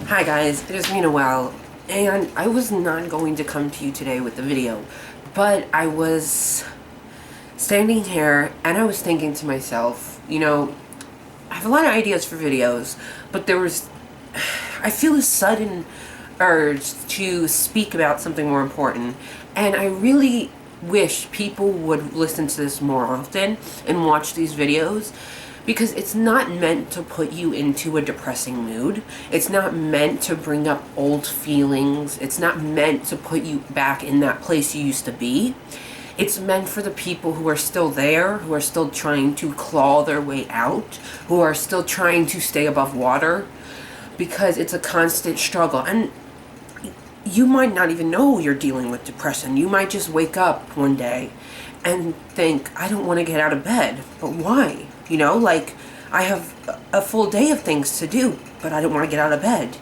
Hi guys, it is me Noelle, and I was not going to come to you today with the video, but I was standing here and I was thinking to myself, I have a lot of ideas for videos, but I feel a sudden urge to speak about something more important, and I really wish people would listen to this more often and watch these videos, because it's not meant to put you into a depressing mood. It's not meant to bring up old feelings. It's not meant to put you back in that place you used to be. It's meant for the people who are still there, who are still trying to claw their way out, who are still trying to stay above water, because it's a constant struggle. And you might not even know you're dealing with depression. You might just wake up one day and think, I don't want to get out of bed. But why? I have a full day of things to do, but I don't want to get out of bed.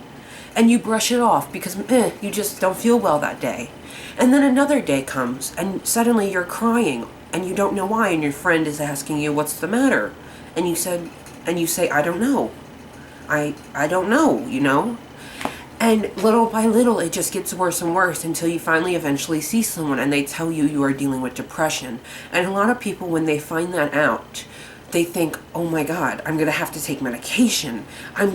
And you brush it off because you just don't feel well that day. And then another day comes and suddenly you're crying and you don't know why, and your friend is asking you, what's the matter? And you say, I don't know. I don't know. And little by little, it just gets worse and worse until you finally eventually see someone and they tell you you are dealing with depression. And a lot of people, when they find that out, they think, oh my God, I'm going to have to take medication. I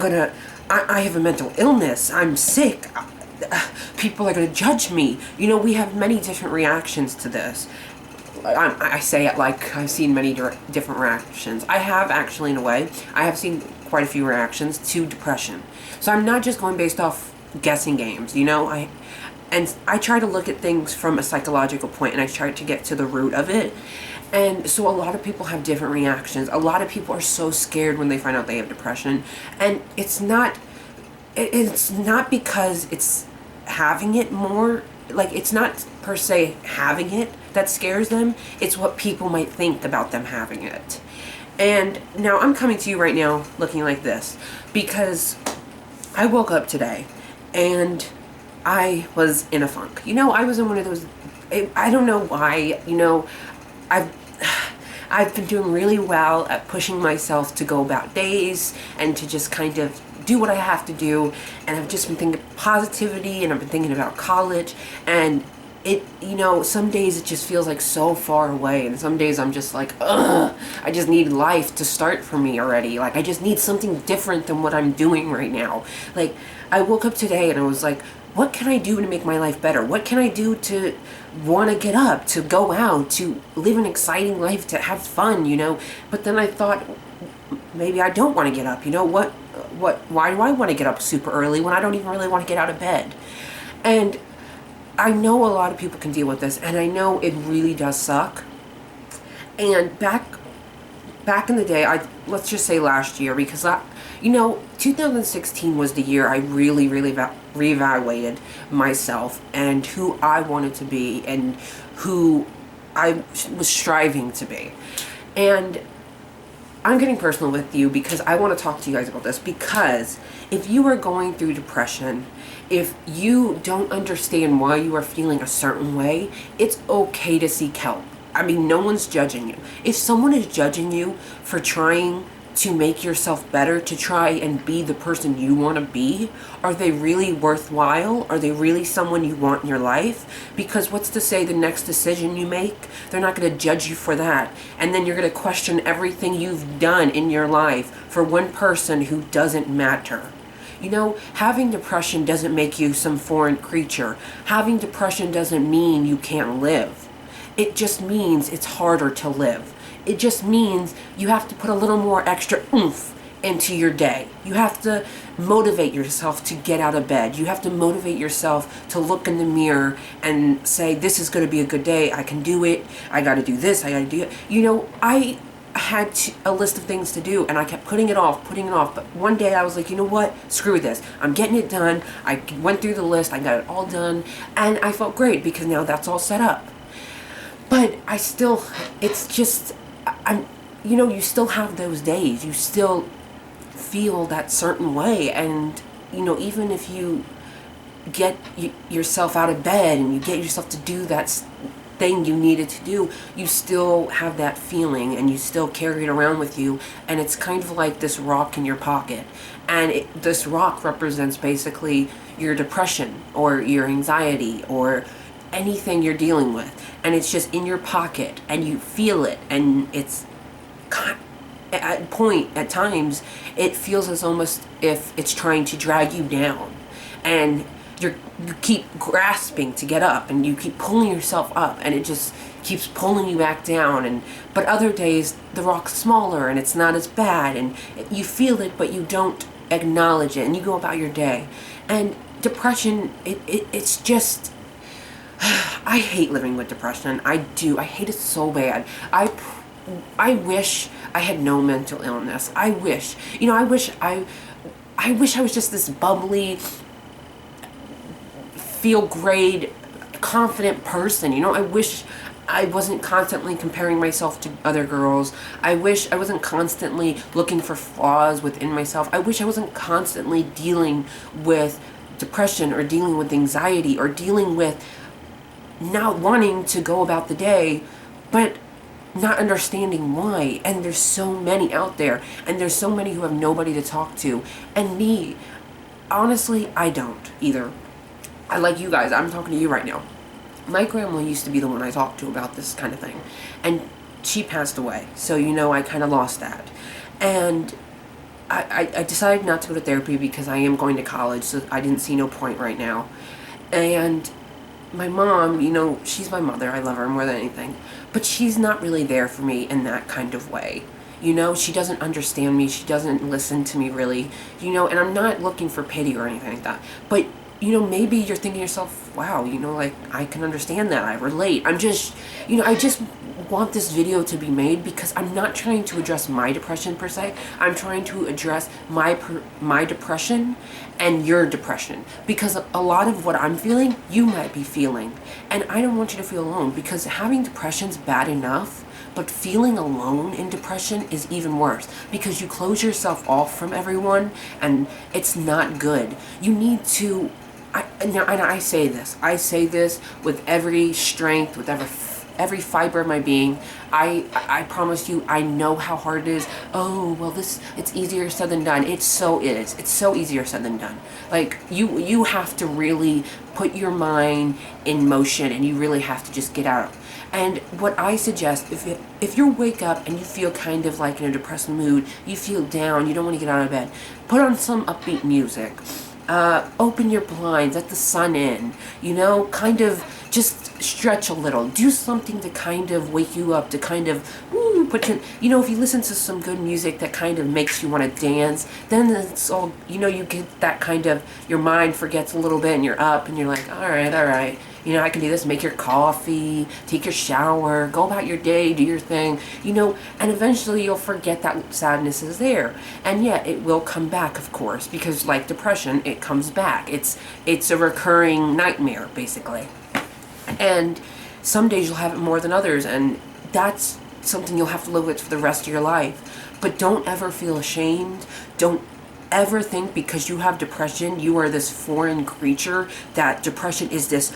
have a mental illness. I'm sick. People are going to judge me. We have many different reactions to this. I say it like I've seen many different reactions. I have actually, in a way, I have seen quite a few reactions to depression. So I'm not just going based off guessing games, I try to look at things from a psychological point, and I try to get to the root of it. And so a lot of people have different reactions. A lot of people are so scared when they find out they have depression, and it's not because it's having it more, it's not per se having it that scares them. It's what people might think about them having it. And now I'm coming to you right now looking like this because I woke up today and I was in a funk. I was in one of those, I don't know why, I've I've been doing really well at pushing myself to go about days and to just kind of do what I have to do. And I've just been thinking positivity, and I've been thinking about college, and some days it just feels like so far away, and some days I'm just like, ugh, I just need life to start for me already. I just need something different than what I'm doing right now. I woke up today and I was like, what can I do to make my life better? What can I do to want to get up, to go out, to live an exciting life, to have fun, But then I thought, maybe I don't want to get up. Why do I want to get up super early when I don't even really want to get out of bed? And I know a lot of people can deal with this, and I know it really does suck. And back in the day, let's just say last year, because 2016 was the year I really, really reevaluated myself and who I wanted to be and who I was striving to be. And I'm getting personal with you because I want to talk to you guys about this, because if you are going through depression, if you don't understand why you are feeling a certain way, it's okay to seek help. No one's judging you. If someone is judging you for trying to make yourself better, to try and be the person you want to be, are they really worthwhile? Are they really someone you want in your life? Because what's to say the next decision you make, they're not going to judge you for that. And then you're going to question everything you've done in your life for one person who doesn't matter. Having depression doesn't make you some foreign creature. Having depression doesn't mean you can't live. It just means it's harder to live. It just means you have to put a little more extra oomph into your day. You have to motivate yourself to get out of bed. You have to motivate yourself to look in the mirror and say, this is going to be a good day. I can do it. I got to do this. I got to do it. I had a list of things to do, and I kept putting it off. But one day I was like, you know what? Screw this. I'm getting it done. I went through the list. I got it all done. And I felt great because now that's all set up. But it's just, you still have those days. You still feel that certain way. And, even if you get yourself out of bed and you get yourself to do that thing you needed to do, you still have that feeling and you still carry it around with you, and it's kind of like this rock in your pocket. And this rock represents basically your depression or your anxiety or anything you're dealing with, and it's just in your pocket and you feel it, and it's at times it feels as almost if it's trying to drag you down, and you keep grasping to get up and you keep pulling yourself up, and it just keeps pulling you back down. But other days the rock's smaller and it's not as bad, and you feel it but you don't acknowledge it, and you go about your day. And depression, it's just I hate living with depression. I hate it so bad. I wish I had no mental illness. I wish I was just this bubbly, feel great, confident person. I wish I wasn't constantly comparing myself to other girls. I wish I wasn't constantly looking for flaws within myself. I wish I wasn't constantly dealing with depression or dealing with anxiety or dealing with not wanting to go about the day, but not understanding why. And there's so many out there, and there's so many who have nobody to talk to. And me, honestly, I don't either. I like you guys. I'm talking to you right now. My grandma used to be the one I talked to about this kind of thing, and she passed away, so I kind of lost that. And I decided not to go to therapy because I am going to college, so I didn't see no point right now. And my mom, she's my mother. I love her more than anything, but she's not really there for me in that kind of way. She doesn't understand me. She doesn't listen to me really, and I'm not looking for pity or anything like that. But maybe you're thinking to yourself, wow, like, I can understand that. I relate. I just want this video to be made because I'm not trying to address my depression per se. I'm trying to address my depression and your depression, because a lot of what I'm feeling, you might be feeling. And I don't want you to feel alone, because having depression's bad enough, but feeling alone in depression is even worse, because you close yourself off from everyone, and it's not good. You need to, and I say this with every strength, with every fiber of my being. I promise you, I know how hard it is. Oh, well, it's easier said than done. It so is. It's so easier said than done. Like, you have to really put your mind in motion, and you really have to just get out. And what I suggest, if you wake up and you feel kind of like in a depressed mood, you feel down, you don't want to get out of bed, put on some upbeat music. Open your blinds, let the sun in, kind of just stretch a little. Do something to kind of wake you up, to kind of put your, if you listen to some good music that kind of makes you want to dance, then it's all, you get that kind of, your mind forgets a little bit and you're up and you're like, all right. I can do this. Make your coffee, take your shower, go about your day, do your thing, and eventually you'll forget that sadness is there. And yet it will come back, of course, because like depression, it comes back. It's a recurring nightmare, basically. And some days you'll have it more than others, and that's something you'll have to live with for the rest of your life. But don't ever feel ashamed. Don't ever think because you have depression, you are this foreign creature, that depression is this,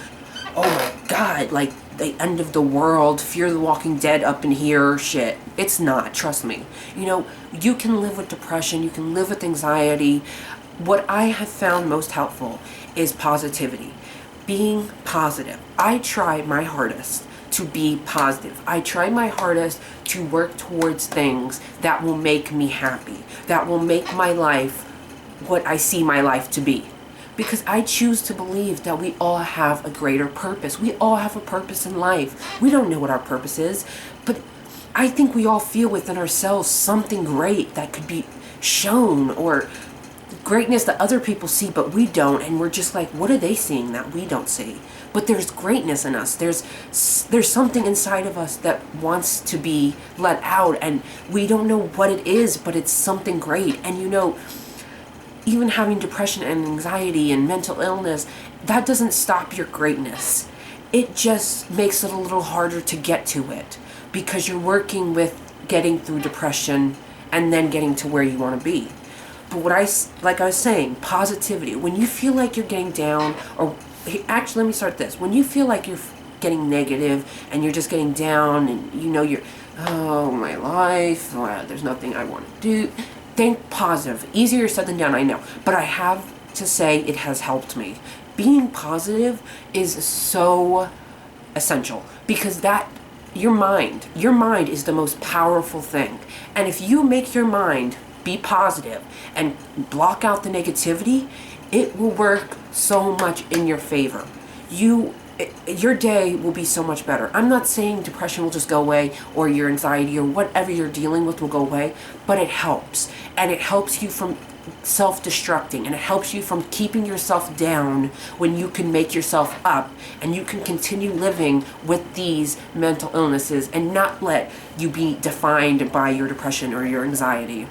oh my God, like the end of the world, Fear the Walking Dead up in here shit. It's not, trust me. You can live with depression, you can live with anxiety. What I have found most helpful is positivity. Being positive. I try my hardest to be positive. I try my hardest to work towards things that will make me happy, that will make my life what I see my life to be. Because I choose to believe that we all have a greater purpose. We all have a purpose in life. We don't know what our purpose is, but I think we all feel within ourselves something great that could be shown, or greatness that other people see but we don't, and we're just like, what are they seeing that we don't see? But there's greatness in us. There's something inside of us that wants to be let out, and we don't know what it is, but it's something great. And even having depression and anxiety and mental illness, that doesn't stop your greatness. It just makes it a little harder to get to it, because you're working with getting through depression and then getting to where you want to be. But like I was saying, positivity. When you feel like you're getting down, or actually, let me start this. When you feel like getting negative and you're just getting down and you know you're, oh, my life, there's nothing I want to do. Think positive. Easier said than done, I know. But I have to say it has helped me. Being positive is so essential because your mind is the most powerful thing. And if you make your mind be positive and block out the negativity, it will work so much in your favor. Your day will be so much better. I'm not saying depression will just go away or your anxiety or whatever you're dealing with will go away, but it helps. And it helps you from self-destructing, and it helps you from keeping yourself down when you can make yourself up and you can continue living with these mental illnesses and not let you be defined by your depression or your anxiety.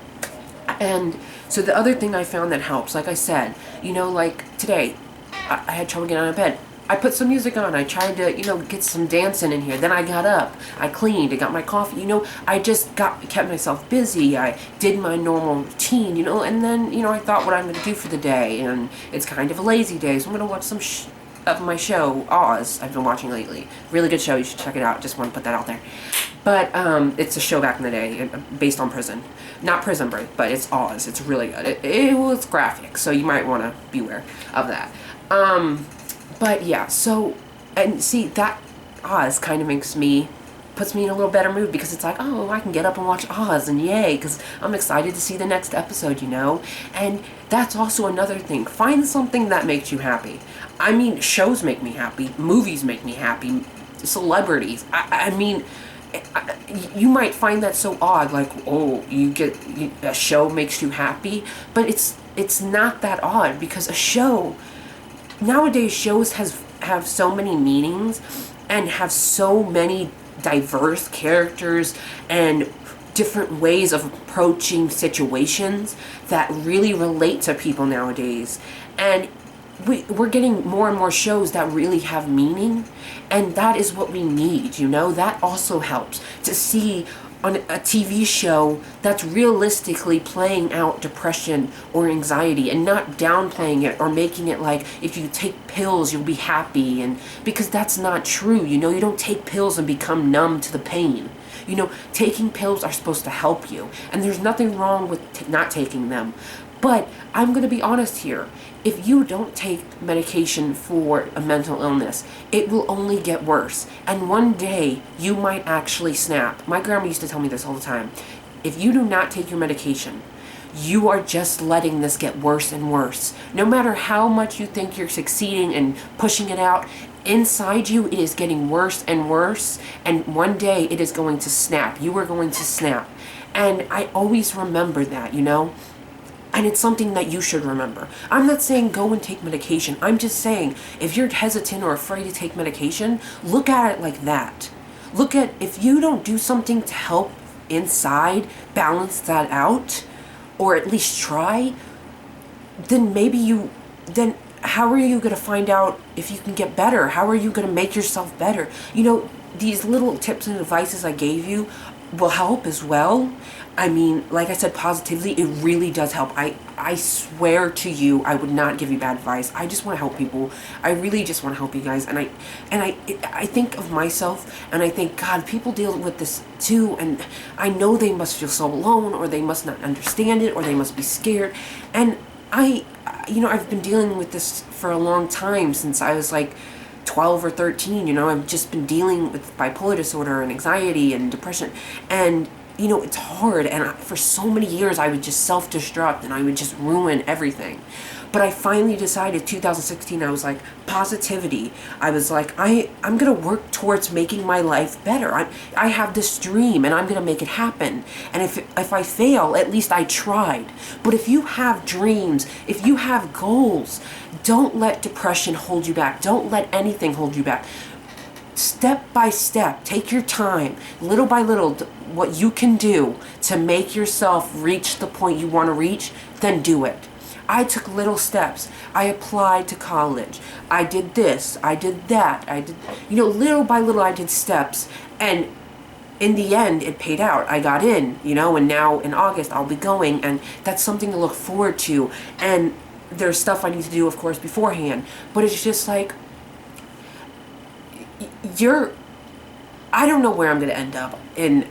And so the other thing I found that helps, like I said, like today, I had trouble getting out of bed. I put some music on. I tried to, get some dancing in here. Then I got up. I cleaned. I got my coffee. I just kept myself busy. I did my normal routine, and then, I thought what I'm going to do for the day. And it's kind of a lazy day, so I'm going to watch some of my show, Oz, I've been watching lately. Really good show. You should check it out. Just want to put that out there. But it's a show back in the day based on prison. Not Prison Break, but it's Oz. It's really good. It was graphic, so you might want to beware of that. But yeah, so, and see, that Oz kind of puts me in a little better mood because it's like, oh, I can get up and watch Oz and yay, because I'm excited to see the next episode, And that's also another thing. Find something that makes you happy. I mean, shows make me happy. Movies make me happy. Celebrities. You might find that so odd, like, oh, a show makes you happy, but it's not that odd because nowadays shows have so many meanings and have so many diverse characters and different ways of approaching situations that really relate to people nowadays. And we're getting more and more shows that really have meaning, and that is what we need, That also helps to see on a TV show that's realistically playing out depression or anxiety and not downplaying it or making it like if you take pills you'll be happy, and because that's not true. You don't take pills and become numb to the pain. Taking pills are supposed to help you, and there's nothing wrong with not taking them. But I'm going to be honest here. If you don't take medication for a mental illness, it will only get worse. And one day, you might actually snap. My grandma used to tell me this all the time. If you do not take your medication, you are just letting this get worse and worse. No matter how much you think you're succeeding and pushing it out, inside you, it is getting worse and worse. And one day, it is going to snap. You are going to snap. And I always remember that, And it's something that you should remember. I'm not saying go and take medication. I'm just saying if you're hesitant or afraid to take medication, look at it like that. Look at if you don't do something to help inside balance that out, or at least try, then then how are you going to find out if you can get better? How are you going to make yourself better? These little tips and advices I gave you will help as well. I mean, like I said, positively, it really does help. I swear to you, I would not give you bad advice. I just want to help people. I really just want to help you guys. And I think of myself, and I think, God, people deal with this too, and I know they must feel so alone, or they must not understand it, or they must be scared. And I've been dealing with this for a long time, since I was like 12 or 13, I've just been dealing with bipolar disorder and anxiety and depression, and it's hard, and for so many years I would just self-destruct and I would just ruin everything. But I finally decided 2016, I was like, positivity. I was like, I'm going to work towards making my life better. I have this dream and I'm going to make it happen. And if I fail, at least I tried. But if you have dreams, if you have goals, don't let depression hold you back. Don't let anything hold you back. Step by step, take your time, little by little, what you can do to make yourself reach the point you want to reach, then do it. I took little steps. I applied to college. I did this. I did that. Little by little I did steps. And in the end, it paid out. I got in, and now in August I'll be going, and that's something to look forward to. And there's stuff I need to do, of course, beforehand. But it's just like, I don't know where I'm going to end up in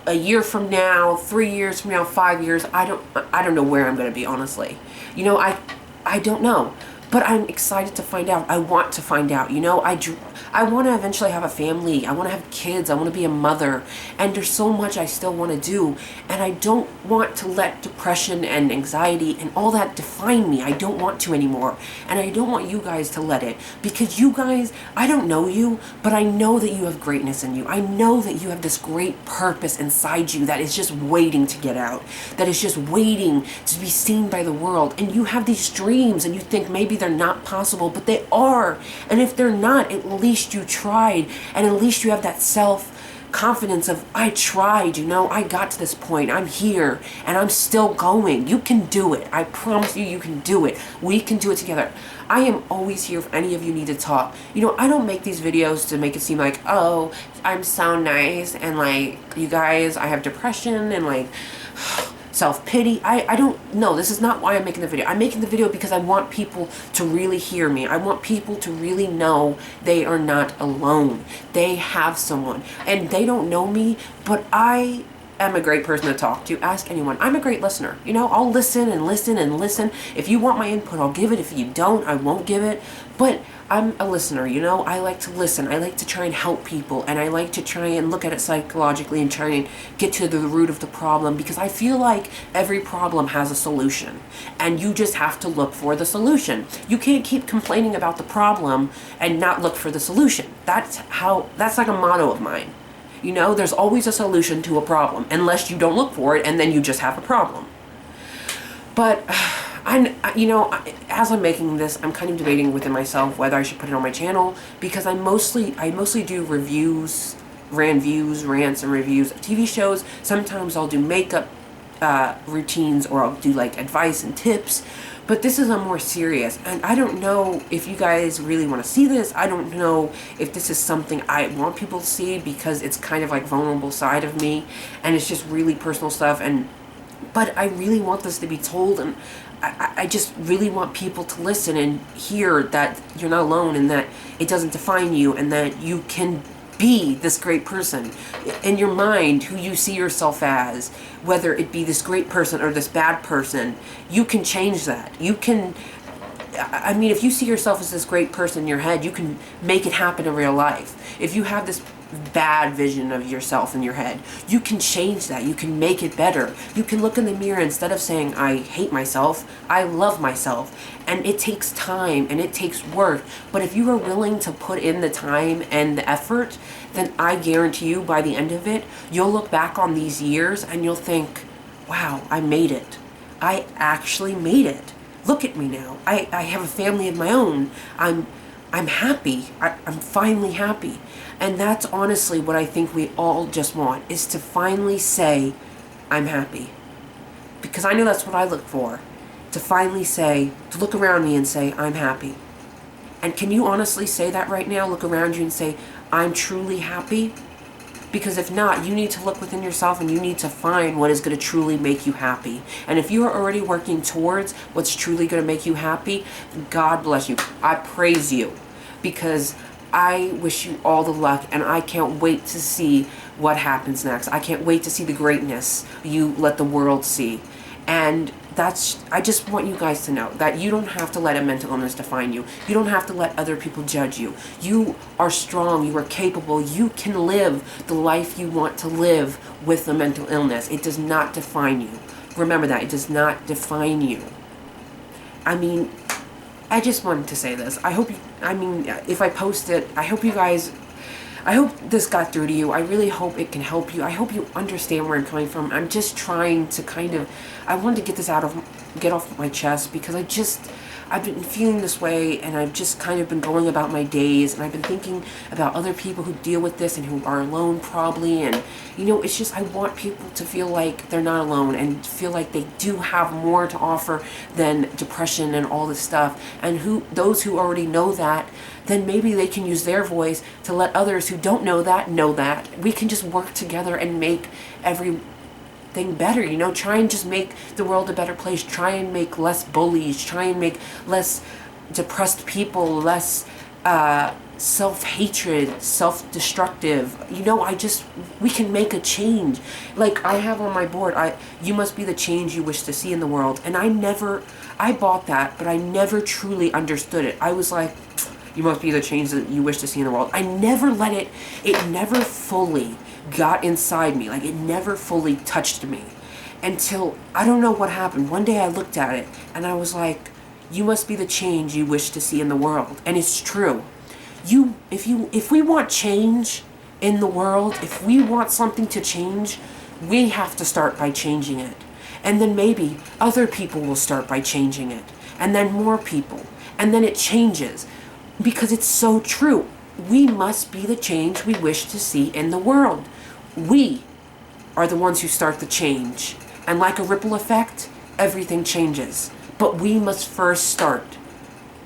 a year from now, 3 years from now, 5 years. I don't know where I'm going to be, honestly. You know, I don't know. But I'm excited to find out. I want to find out. You know, I want to eventually have a family. I want to have kids. I want to be a mother. And there's so much I still want to do. And I don't want to let depression and anxiety and all that define me. I don't want to anymore. And I don't want you guys to let it. Because you guys, I don't know you, but I know that you have greatness in you. I know that you have this great purpose inside you that is just waiting to get out. That is just waiting to be seen by the world. And you have these dreams and you think maybe they're not possible, but they are. And if they're not, at least you tried, and at least you have that self-confidence of, I tried, you know, I got to this point, I'm here, and I'm still going. You can do it. I promise you, you can do it. We can do it together. I am always here if any of you need to talk. You know, I don't make these videos to make it seem like, oh, I'm so nice, and like, you guys, I have depression, and like, self-pity. I don't know. This is not why I'm making the video. I'm making the video because I want people to really hear me. I want people to really know they are not alone. They have someone. And they don't know me, but I am a great person to talk to. Ask anyone. I'm a great listener. You know, I'll listen and listen and listen. If you want my input, I'll give it. If you don't, I won't give it. But I'm a listener, you know? I like to listen. I like to try and help people, and I like to try and look at it psychologically and try and get to the root of the problem, because I feel like every problem has a solution, and you just have to look for the solution. You can't keep complaining about the problem and not look for the solution. That's like a motto of mine. You know, there's always a solution to a problem, unless you don't look for it, and then you just have a problem. But you know, as I'm making this, I'm kind of debating within myself whether I should put it on my channel, because I mostly do reviews, rants and reviews of TV shows. Sometimes I'll do makeup routines, or I'll do like advice and tips. But this is a more serious, and I don't know if you guys really want to see this. I don't know if this is something I want people to see, because it's kind of like vulnerable side of me, and it's just really personal stuff. But I really want this to be told, and I just really want people to listen and hear that you're not alone, and that it doesn't define you, and that you can be this great person in your mind, who you see yourself as, whether it be this great person or this bad person. You can change that. You can, I mean, if you see yourself as this great person in your head, you can make it happen in real life. If you have this bad vision of yourself in your head, you can change that. You can make it better. You can look in the mirror, instead of saying, I hate myself, I love myself. And it takes time and it takes work. But if you are willing to put in the time and the effort, then I guarantee you, by the end of it, you'll look back on these years and you'll think, wow, I made it. I actually made it. Look at me now. I have a family of my own. I'm happy. I'm finally happy. And that's honestly what I think we all just want, is to finally say, I'm happy. Because I know that's what I look for. To finally say, to look around me and say, I'm happy. And can you honestly say that right now? Look around you and say, I'm truly happy? Because if not, you need to look within yourself, and you need to find what is going to truly make you happy. And if you are already working towards what's truly going to make you happy, God bless you. I praise you, because I wish you all the luck, and I can't wait to see what happens next. I can't wait to see the greatness you let the world see. And I just want you guys to know that you don't have to let a mental illness define you. You don't have to let other people judge you. You are strong. You are capable. You can live the life you want to live with a mental illness. It does not define you. Remember that. It does not define you. I mean, I just wanted to say this. If I post it, I hope this got through to you. I really hope it can help you. I hope you understand where I'm coming from. I'm just trying to I wanted to get this get off my chest, because I've been feeling this way, and I've just kind of been going about my days, and I've been thinking about other people who deal with this and who are alone probably, and you know, it's just, I want people to feel like they're not alone, and feel like they do have more to offer than depression and all this stuff. And those who already know that, then maybe they can use their voice to let others who don't know that. We can just work together and make everything better, you know. Try and just make the world a better place. Try and make less bullies. Try and make less depressed people, less self-hatred, self-destructive. You know, we can make a change. Like I have on my board, you must be the change you wish to see in the world. And I bought that, but I never truly understood it. I was like, you must be the change that you wish to see in the world. I never let it never fully got inside me. Like it never fully touched me until, I don't know what happened. One day I looked at it and I was like, you must be the change you wish to see in the world. And it's true. If we want change in the world, if we want something to change, we have to start by changing it. And then maybe other people will start by changing it. And then more people. And then it changes. Because it's so true. We must be the change we wish to see in the world. We are the ones who start the change. And like a ripple effect, everything changes. But we must first start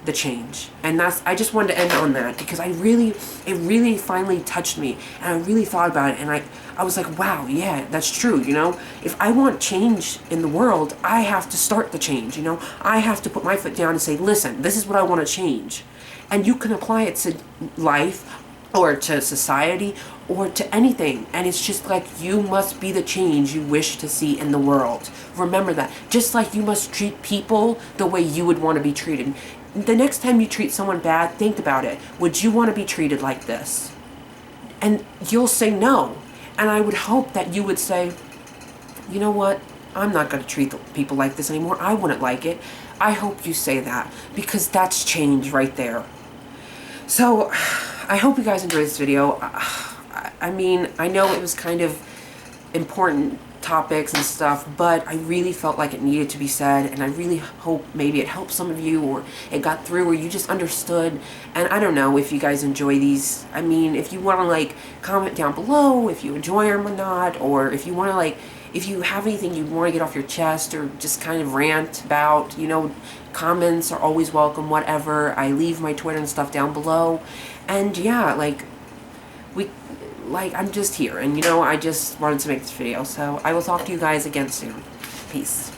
the change. And I just wanted to end on that because it really finally touched me, and I really thought about it, and I was like, wow, yeah, that's true, you know? If I want change in the world, I have to start the change, you know? I have to put my foot down and say, listen, this is what I want to change. And you can apply it to life or to society or to anything. And it's just like, you must be the change you wish to see in the world. Remember that. Just like you must treat people the way you would want to be treated. The next time you treat someone bad, think about it. Would you want to be treated like this? And you'll say no. And I would hope that you would say, you know what? I'm not going to treat people like this anymore. I wouldn't like it. I hope you say that, because that's change right there. So, I hope you guys enjoyed this video. I mean, I know it was kind of important topics and stuff, but I really felt like it needed to be said, and I really hope maybe it helped some of you, or it got through, or you just understood. And I don't know if you guys enjoy these. I mean, if you want to like comment down below if you enjoy them or not, or if you want to like, if you have anything you want to get off your chest or just kind of rant about, you know, comments are always welcome, whatever. I leave my Twitter and stuff down below. And yeah, I'm just here, and you know, I just wanted to make this video, so I will talk to you guys again soon. Peace.